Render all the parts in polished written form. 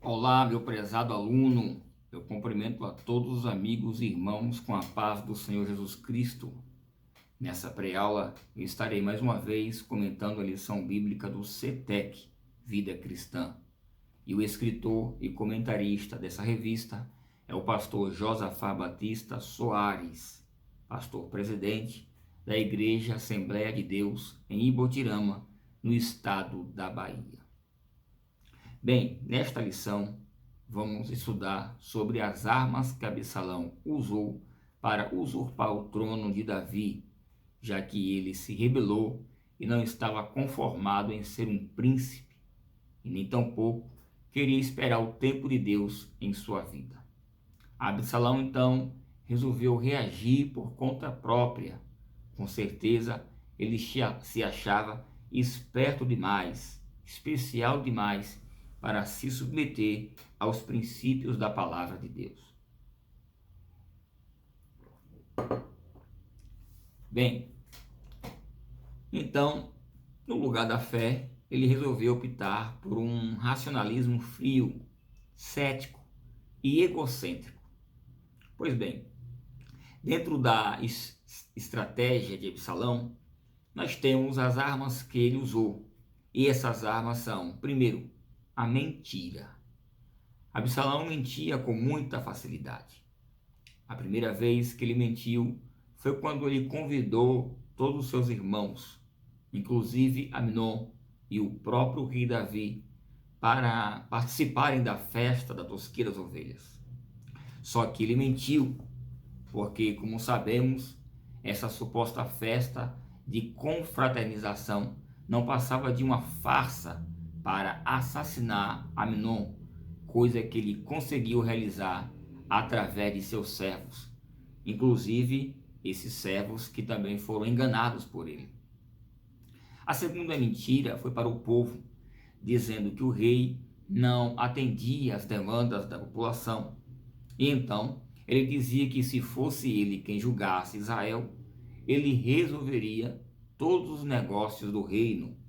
Olá, meu prezado aluno. Eu cumprimento a todos os amigos e irmãos com a paz do Senhor Jesus Cristo. Nessa pré-aula, eu estarei mais uma vez comentando a lição bíblica do CETEC, Vida Cristã. E o escritor e comentarista dessa revista é o pastor Josafá Batista Soares, pastor presidente da Igreja Assembleia de Deus em Ibotirama, no estado da Bahia. Bem, nesta lição vamos estudar sobre as armas que Absalão usou para usurpar o trono de Davi, já que ele se rebelou e não estava conformado em ser um príncipe, e nem tampouco queria esperar o tempo de Deus em sua vida. Absalão então resolveu reagir por conta própria. Com certeza ele se achava esperto demais, especial demais, para se submeter aos princípios da palavra de Deus. Bem, então, no lugar da fé, ele resolveu optar por um racionalismo frio, cético e egocêntrico. Pois bem, dentro da estratégia de Absalão, nós temos as armas que ele usou. E essas armas são, primeiro, a mentira. Absalão mentia com muita facilidade. A primeira vez que ele mentiu foi quando ele convidou todos os seus irmãos, inclusive Amnon e o próprio rei Davi, para participarem da festa da tosquia das ovelhas. Só que ele mentiu, porque, como sabemos, essa suposta festa de confraternização não passava de uma farsa para assassinar Amnon, coisa que ele conseguiu realizar através de seus servos, inclusive esses servos que também foram enganados por ele. A segunda mentira foi para o povo, dizendo que o rei não atendia às demandas da população, e então ele dizia que se fosse ele quem julgasse Israel, ele resolveria todos os negócios do reino.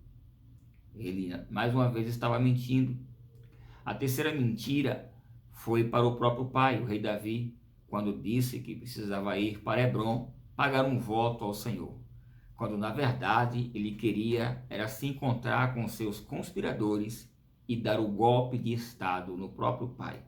Ele mais uma vez estava mentindo. A terceira mentira foi para o próprio pai, o rei Davi, quando disse que precisava ir para Hebrom pagar um voto ao Senhor, quando na verdade ele queria era se encontrar com seus conspiradores e dar o golpe de estado no próprio pai.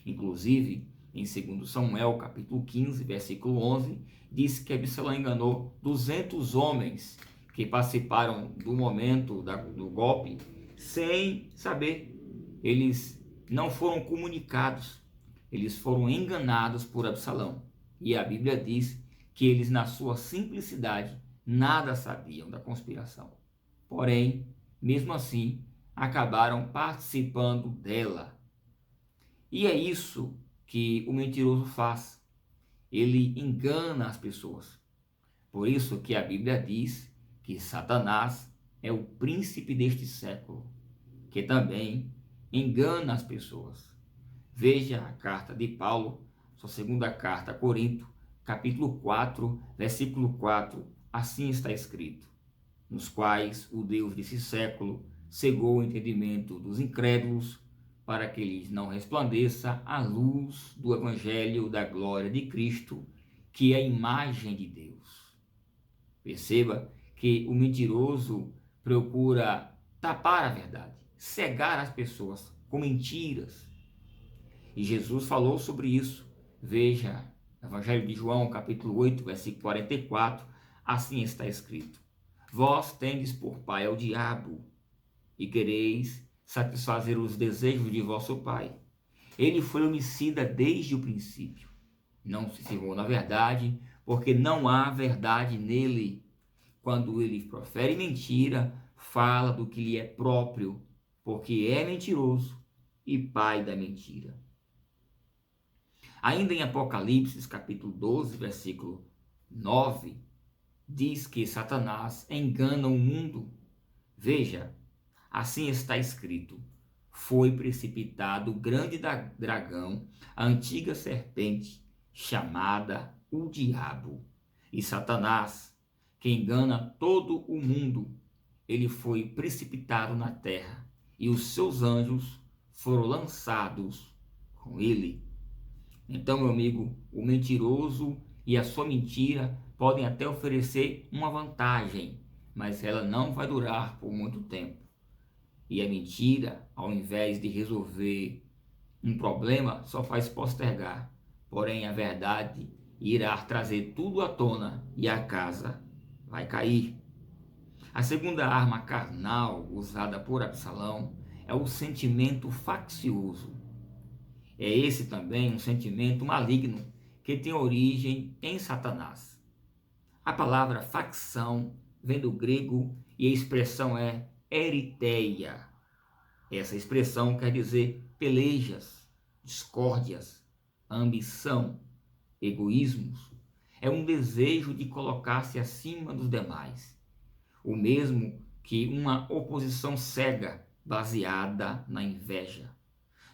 Inclusive, em 2 Samuel, capítulo 15, versículo 11, diz que Absalão enganou 200 homens que participaram do momento do golpe sem saber. Eles não foram comunicados, eles foram enganados por Absalão. E a Bíblia diz que eles, na sua simplicidade, nada sabiam da conspiração. Porém, mesmo assim, acabaram participando dela. E é isso que o mentiroso faz. Ele engana as pessoas. Por isso que a Bíblia diz que Satanás é o príncipe deste século, que também engana as pessoas. Veja a carta de Paulo, sua segunda carta a Corinto, capítulo 4, versículo 4. Assim está escrito: nos quais o Deus desse século cegou o entendimento dos incrédulos, para que lhes não resplandeça a luz do evangelho da glória de Cristo, que é a imagem de Deus. Perceba que o mentiroso procura tapar a verdade, cegar as pessoas com mentiras. E Jesus falou sobre isso. Veja, Evangelho de João, capítulo 8, versículo 44, assim está escrito: vós tendes por pai ao diabo, e quereis satisfazer os desejos de vosso pai. Ele foi homicida desde o princípio. Não se firmou na verdade, porque não há verdade nele. Quando ele profere mentira, fala do que lhe é próprio, porque é mentiroso e pai da mentira. Ainda em Apocalipse, capítulo 12, versículo 9, diz que Satanás engana o mundo. Veja, assim está escrito: foi precipitado o grande dragão, a antiga serpente, chamada o diabo, e Satanás, que engana todo o mundo. Ele foi precipitado na terra, e os seus anjos foram lançados com ele. Então, meu amigo, o mentiroso e a sua mentira podem até oferecer uma vantagem, mas ela não vai durar por muito tempo. E a mentira, ao invés de resolver um problema, só faz postergar. Porém, a verdade irá trazer tudo à tona e a casa vai cair. A segunda arma carnal usada por Absalão é o sentimento faccioso. É esse também um sentimento maligno que tem origem em Satanás. A palavra facção vem do grego e a expressão é eritheia. Essa expressão quer dizer pelejas, discórdias, ambição, egoísmos. É um desejo de colocar-se acima dos demais, o mesmo que uma oposição cega baseada na inveja.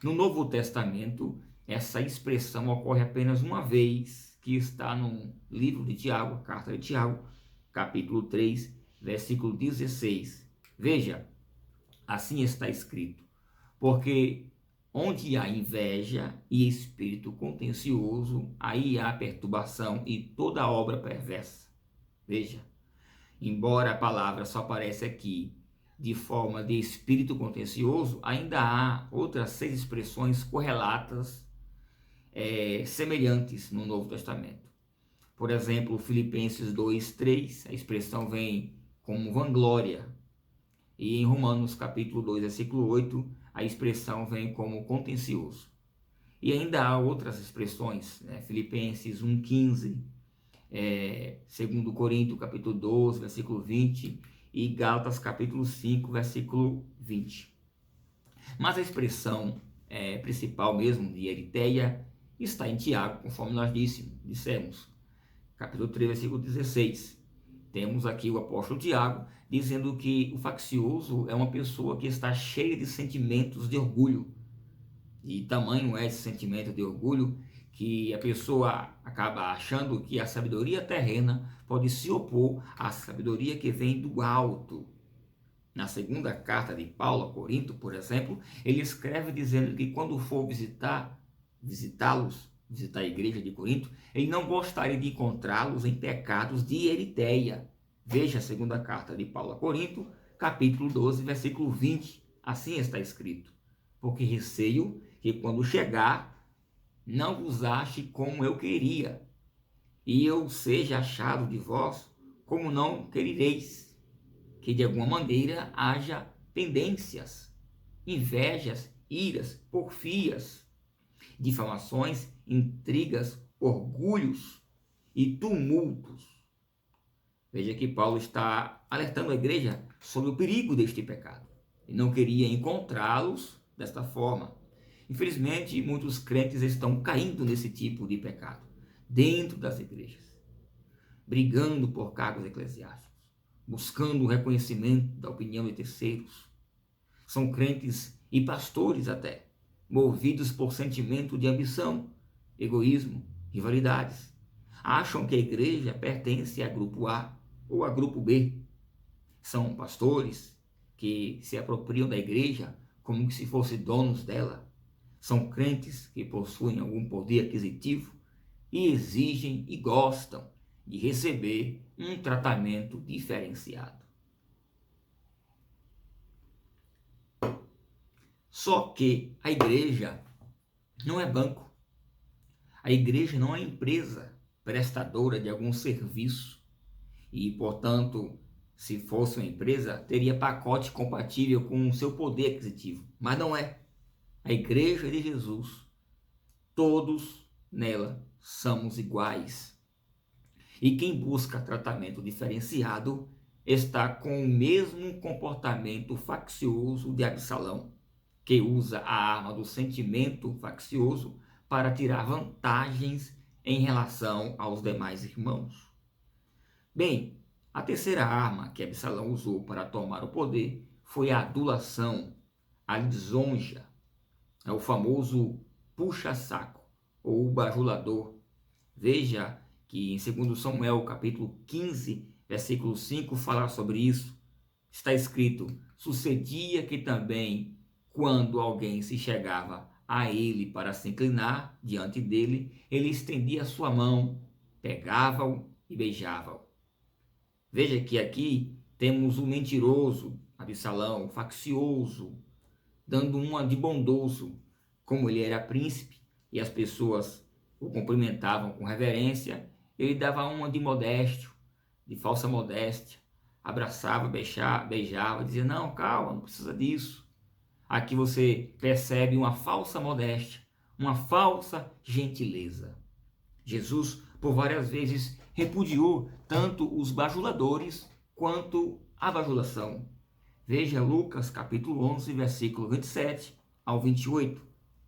No Novo Testamento, essa expressão ocorre apenas uma vez, que está no livro de Tiago, a carta de Tiago, capítulo 3, versículo 16. Veja, assim está escrito: porque onde há inveja e espírito contencioso, aí há perturbação e toda obra perversa. Veja, embora a palavra só aparece aqui de forma de espírito contencioso, ainda há outras 6 expressões correlatas, semelhantes no Novo Testamento. Por exemplo, Filipenses 2:3, a expressão vem como vanglória. E em Romanos capítulo 2, versículo 8, a expressão vem como contencioso. E ainda há outras expressões, né? Filipenses 1:15, 2 Coríntios capítulo 12, versículo 20, e Gálatas capítulo 5, versículo 20. Mas a expressão principal mesmo de eritheia está em Tiago, conforme nós dissemos, capítulo 3, versículo 16. Temos aqui o apóstolo Tiago dizendo que o faccioso é uma pessoa que está cheia de sentimentos de orgulho. E tamanho é esse sentimento de orgulho que a pessoa acaba achando que a sabedoria terrena pode se opor à sabedoria que vem do alto. Na segunda carta de Paulo a Corinto, por exemplo, ele escreve dizendo que quando for visitar a igreja de Corinto, ele não gostaria de encontrá-los em pecados de eritheia. Veja a segunda carta de Paulo a Corinto, capítulo 12, versículo 20. Assim está escrito: porque receio que quando chegar, não vos ache como eu queria, e eu seja achado de vós como não quereis, que de alguma maneira haja pendências, invejas, iras, porfias, difamações, intrigas, orgulhos e tumultos. Veja que Paulo está alertando a igreja sobre o perigo deste pecado e não queria encontrá-los desta forma. Infelizmente, muitos crentes estão caindo nesse tipo de pecado dentro das igrejas, brigando por cargos eclesiásticos, buscando o reconhecimento da opinião de terceiros. São crentes e pastores até, movidos por sentimento de ambição, egoísmo, rivalidades. Acham que a igreja pertence a grupo A ou a grupo B. São pastores que se apropriam da igreja como se fossem donos dela. São crentes que possuem algum poder aquisitivo e exigem e gostam de receber um tratamento diferenciado. Só que a igreja não é banco. A igreja não é empresa prestadora de algum serviço. E, portanto, se fosse uma empresa, teria pacote compatível com o seu poder aquisitivo. Mas não é. A igreja de Jesus, todos nela somos iguais. E quem busca tratamento diferenciado está com o mesmo comportamento faccioso de Absalão, que usa a arma do sentimento faccioso para tirar vantagens em relação aos demais irmãos. Bem, a terceira arma que Absalão usou para tomar o poder foi a adulação, a lisonja, o famoso puxa-saco ou bajulador. Veja que em 2 Samuel, capítulo 15, versículo 5, fala sobre isso. Está escrito: sucedia que também, quando alguém se chegava a ele para se inclinar diante dele, ele estendia a sua mão, pegava-o e beijava-o. Veja que aqui temos o mentiroso, Absalão, o faccioso, dando uma de bondoso, como ele era príncipe e as pessoas o cumprimentavam com reverência, ele dava uma de modesto, de falsa modéstia, abraçava, beijava, dizia, não, calma, não precisa disso. Aqui você percebe uma falsa modéstia, uma falsa gentileza. Jesus, por várias vezes, repudiou tanto os bajuladores quanto a bajulação. Veja Lucas capítulo 11, versículo 27 ao 28.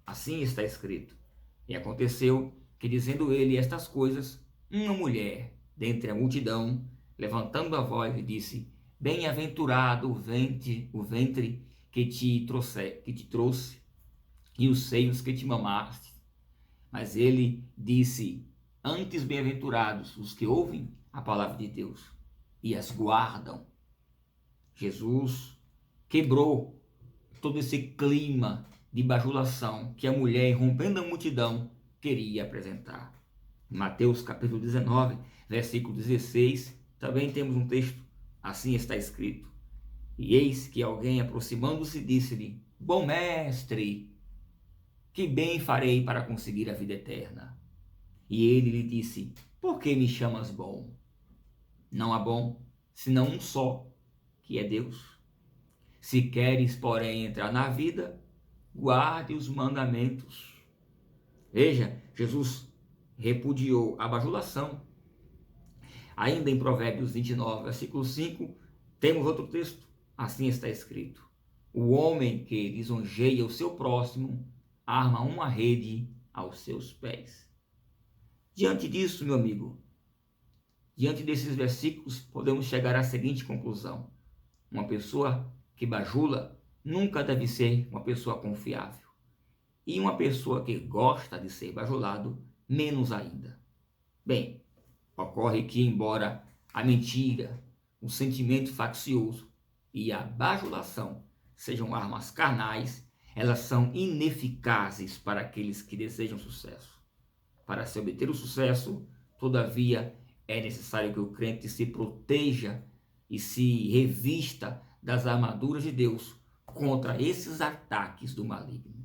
Assim está escrito. E aconteceu que, dizendo ele estas coisas, uma mulher, dentre a multidão, levantando a voz, lhe disse, bem-aventurado o ventre que te trouxe, e os seios que te mamaste. Mas ele disse, antes bem-aventurados os que ouvem a palavra de Deus e as guardam. Jesus quebrou todo esse clima de bajulação que a mulher, rompendo a multidão, queria apresentar. Em Mateus capítulo 19, versículo 16, também temos um texto, assim está escrito. E eis que alguém, aproximando-se, disse-lhe, bom mestre, que bem farei para conseguir a vida eterna? E ele lhe disse, por que me chamas bom? Não há bom, senão um só, que é Deus. Se queres, porém, entrar na vida, guarde os mandamentos. Veja, Jesus repudiou a bajulação. Ainda em Provérbios 29, versículo 5, temos outro texto. Assim está escrito. O homem que lisonjeia o seu próximo arma uma rede aos seus pés. Diante disso, meu amigo, diante desses versículos, podemos chegar à seguinte conclusão. Uma pessoa que bajula nunca deve ser uma pessoa confiável. E uma pessoa que gosta de ser bajulado, menos ainda. Bem, ocorre que, embora a mentira, o sentimento faccioso e a bajulação sejam armas carnais, elas são ineficazes para aqueles que desejam sucesso. Para se obter o sucesso, todavia, é necessário que o crente se proteja e se revista das armaduras de Deus contra esses ataques do maligno.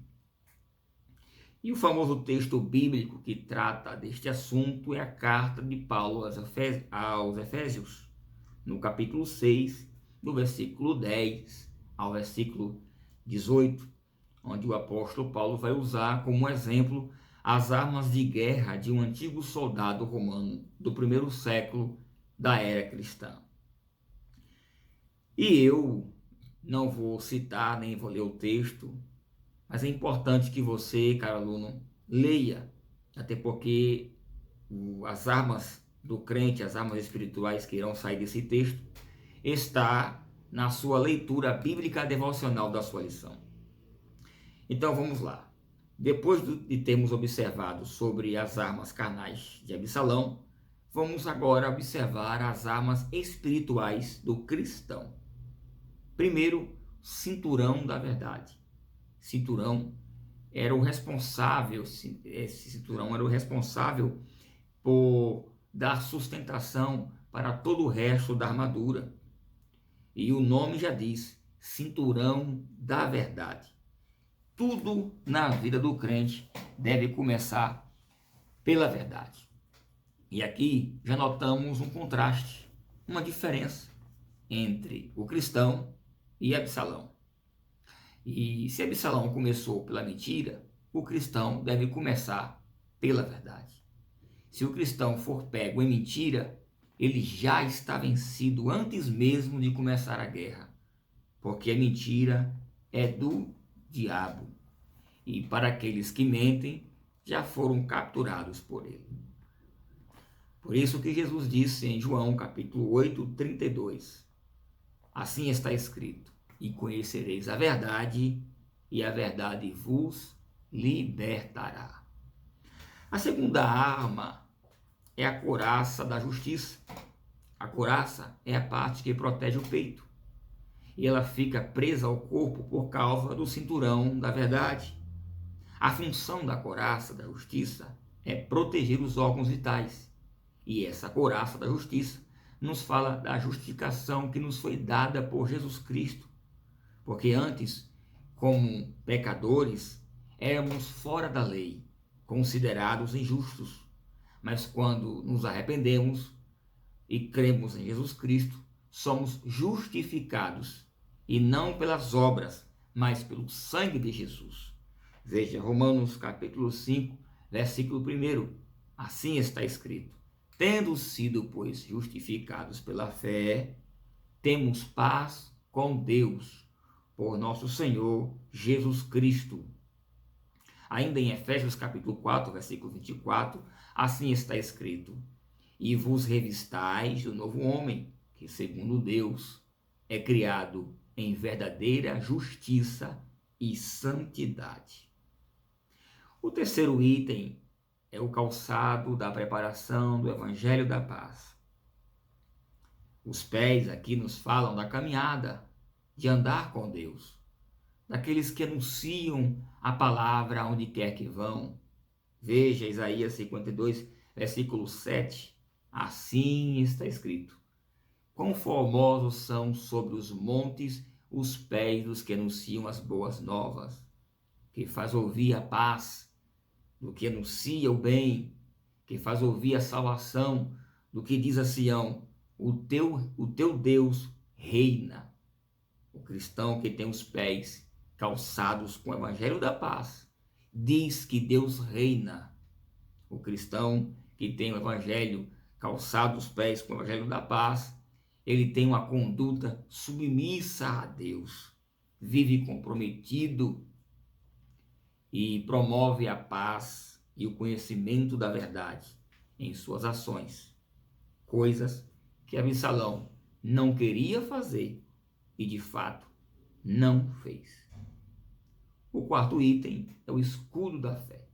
E o famoso texto bíblico que trata deste assunto é a carta de Paulo aos Efésios, no capítulo 6, do versículo 10 ao versículo 18, onde o apóstolo Paulo vai usar como exemplo as armas de guerra de um antigo soldado romano do primeiro século da era cristã. E eu não vou citar nem vou ler o texto, mas é importante que você, caro aluno, leia, até porque as armas do crente, as armas espirituais que irão sair desse texto, está na sua leitura bíblica devocional da sua lição. Então vamos lá. Depois de termos observado sobre as armas carnais de Absalão, vamos agora observar as armas espirituais do cristão. Primeiro, cinturão da verdade. Cinturão era o responsável, esse cinturão era o responsável por dar sustentação para todo o resto da armadura. E o nome já diz, cinturão da verdade. Tudo na vida do crente deve começar pela verdade. E aqui já notamos um contraste, uma diferença entre o cristão e Absalão. E se Absalão começou pela mentira, o cristão deve começar pela verdade. Se o cristão for pego em mentira, ele já está vencido antes mesmo de começar a guerra, porque a mentira é do diabo. E para aqueles que mentem, já foram capturados por ele. Por isso que Jesus disse em João capítulo 8, 32, assim está escrito, e conhecereis a verdade, e a verdade vos libertará. A segunda arma é a couraça da justiça. A couraça é a parte que protege o peito. e ela fica presa ao corpo por causa do cinturão da verdade. A função da couraça da justiça é proteger os órgãos vitais. E essa couraça da justiça nos fala da justificação que nos foi dada por Jesus Cristo. Porque antes, como pecadores, éramos fora da lei, considerados injustos. Mas quando nos arrependemos e cremos em Jesus Cristo, somos justificados, e não pelas obras, mas pelo sangue de Jesus. Veja Romanos capítulo 5, versículo 1. Assim está escrito: tendo sido, pois, justificados pela fé, temos paz com Deus, por nosso Senhor Jesus Cristo. Ainda em Efésios capítulo 4, versículo 24, assim está escrito: e vos revistais do novo homem, que segundo Deus é criado em verdadeira justiça e santidade. O terceiro item é o calçado da preparação do Evangelho da Paz. Os pés aqui nos falam da caminhada, de andar com Deus, daqueles que anunciam a palavra onde quer que vão. Veja Isaías 52, versículo 7. Assim está escrito: quão formosos são sobre os montes os pés dos que anunciam as boas novas, que faz ouvir a paz, do que anuncia o bem, que faz ouvir a salvação, do que diz a Sião: o teu Deus reina. O cristão que tem os pés calçados com o evangelho da paz diz que Deus reina. O cristão que tem o evangelho calçado os pés com o evangelho da paz, ele tem uma conduta submissa a Deus, vive comprometido e promove a paz e o conhecimento da verdade em suas ações, coisas que Absalão não queria fazer e de fato não fez. O quarto item é o escudo da fé.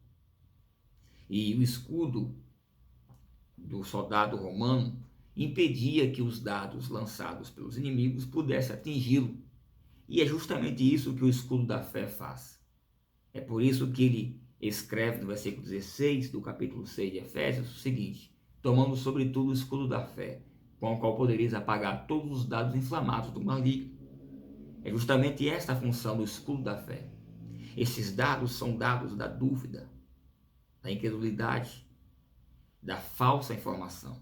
E o escudo do soldado romano impedia que os dardos lançados pelos inimigos pudessem atingi-lo. E é justamente isso que o escudo da fé faz. É por isso que ele escreve no versículo 16 do capítulo 6 de Efésios o seguinte: tomando sobretudo o escudo da fé, com o qual podereis apagar todos os dardos inflamados do maligno. É justamente esta a função do escudo da fé. Esses dados são dados da dúvida, da incredulidade, da falsa informação.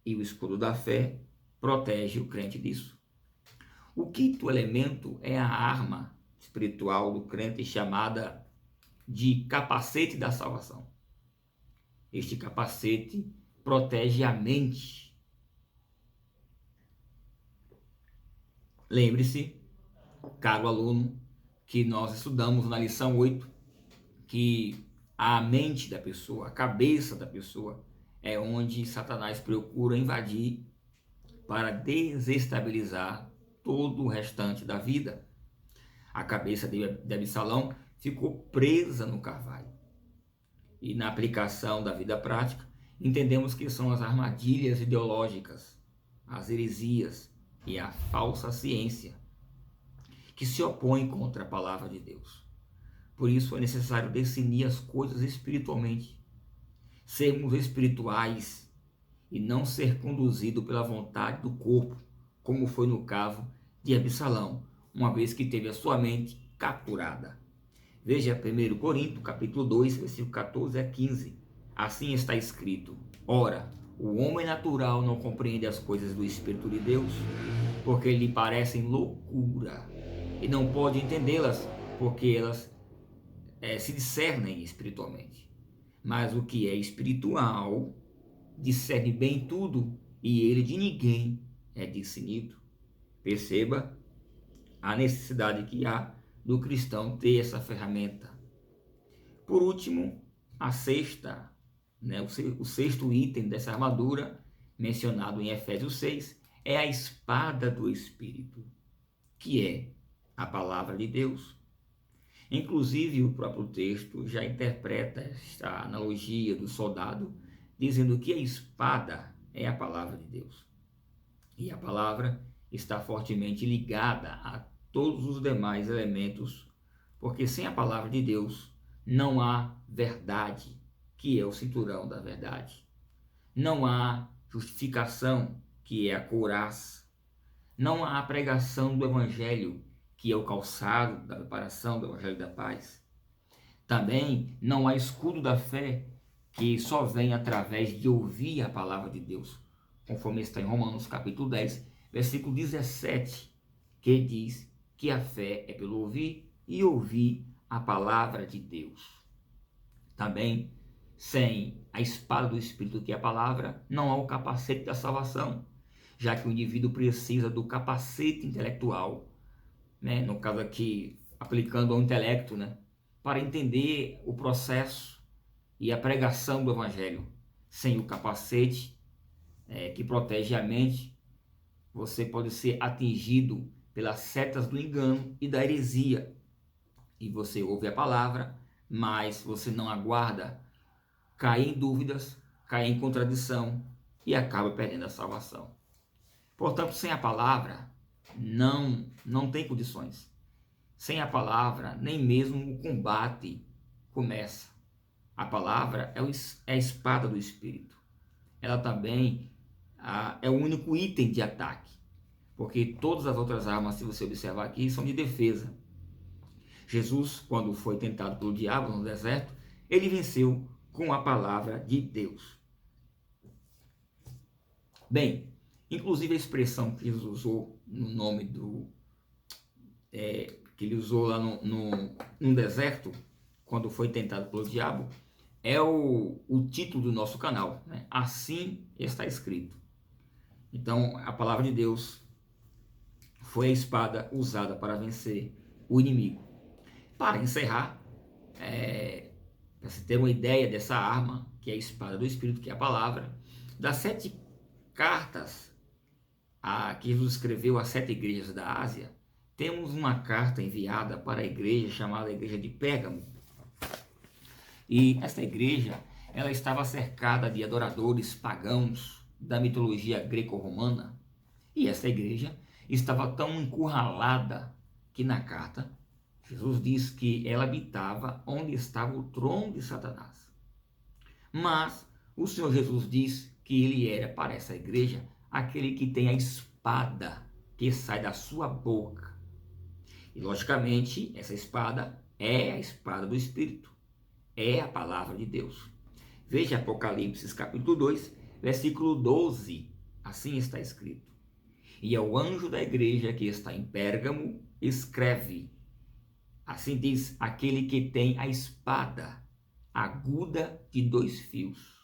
E o escudo da fé protege o crente disso. O quinto elemento é a arma espiritual do crente, chamada de capacete da salvação. Este capacete protege a mente. Lembre-se, caro aluno, que nós estudamos na lição 8, que a mente da pessoa, a cabeça da pessoa, é onde Satanás procura invadir para desestabilizar todo o restante da vida. A cabeça de Absalão ficou presa no carvalho. E na aplicação da vida prática, entendemos que são as armadilhas ideológicas, as heresias e a falsa ciência que se opõem contra a palavra de Deus. Por isso é necessário discernir as coisas espiritualmente, sermos espirituais e não ser conduzido pela vontade do corpo, como foi no caso de Absalão, uma vez que teve a sua mente capturada. Veja 1 Coríntios, capítulo 2, versículo 14 a 15. Assim está escrito: ora, o homem natural não compreende as coisas do Espírito de Deus, porque lhe parecem loucura, e não pode entendê-las, porque elas se discernem espiritualmente. Mas o que é espiritual discerne bem tudo, e ele de ninguém é discernido. Perceba a necessidade que há do cristão ter essa ferramenta. Por último, a sexta, o sexto item dessa armadura, mencionado em Efésios 6, é a espada do Espírito, que é a palavra de Deus. Inclusive, o próprio texto já interpreta esta analogia do soldado, dizendo que a espada é a palavra de Deus. E a palavra está fortemente ligada a todos os demais elementos, porque sem a palavra de Deus não há verdade, que é o cinturão da verdade. Não há justificação, que é a couraça. Não há pregação do Evangelho, que é o calçado da preparação do Evangelho da paz. Também não há escudo da fé, que só vem através de ouvir a palavra de Deus, conforme está em Romanos capítulo 10, versículo 17, que diz que a fé é pelo ouvir e ouvir a palavra de Deus. Também, sem a espada do Espírito, que é a palavra, não há o capacete da salvação, já que o indivíduo precisa do capacete intelectual, né? No caso aqui, aplicando ao intelecto, né? Para entender o processo e a pregação do Evangelho. Sem o capacete que protege a mente, você pode ser atingido pelas setas do engano e da heresia. E você ouve a palavra, mas você não aguarda, cai em dúvidas, cai em contradição e acaba perdendo a salvação. Portanto, sem a palavra, não tem condições. Sem a palavra, nem mesmo o combate começa. A palavra é a espada do Espírito. Ela também é o único item de ataque, porque todas as outras armas, se você observar aqui, são de defesa. Jesus, quando foi tentado pelo diabo no deserto, ele venceu com a palavra de Deus. Bem, inclusive a expressão que Jesus usou no nome que ele usou lá no deserto, quando foi tentado pelo diabo, é o título do nosso canal, né? Assim está escrito. Então, a palavra de Deus foi a espada usada para vencer o inimigo. Para encerrar, para você ter uma ideia dessa arma, que é a espada do Espírito, que é a palavra, das 7 cartas que Jesus escreveu às 7 igrejas da Ásia, temos uma carta enviada para a igreja chamada Igreja de Pérgamo. E esta igreja, ela estava cercada de adoradores pagãos da mitologia greco-romana. E essa igreja estava tão encurralada que na carta Jesus diz que ela habitava onde estava o trono de Satanás. Mas o Senhor Jesus diz que ele era para essa igreja aquele que tem a espada que sai da sua boca. E logicamente essa espada é a espada do Espírito, é a palavra de Deus. Veja Apocalipse capítulo 2, versículo 12, assim está escrito: e ao anjo da igreja que está em Pérgamo escreve, assim diz aquele que tem a espada aguda de 2 fios.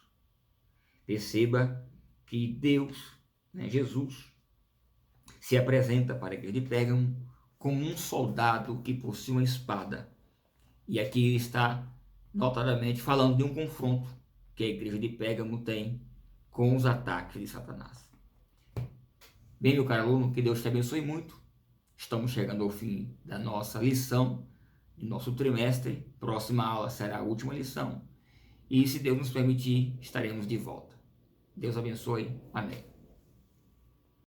Perceba que Deus, Jesus, se apresenta para a igreja de Pérgamo como um soldado que possui uma espada. E aqui ele está notadamente falando de um confronto que a igreja de Pérgamo tem com os ataques de Satanás. Bem, meu caro aluno, que Deus te abençoe muito. Estamos chegando ao fim da nossa lição, do nosso trimestre. Próxima aula será a última lição. E se Deus nos permitir, estaremos de volta. Deus abençoe. Amém.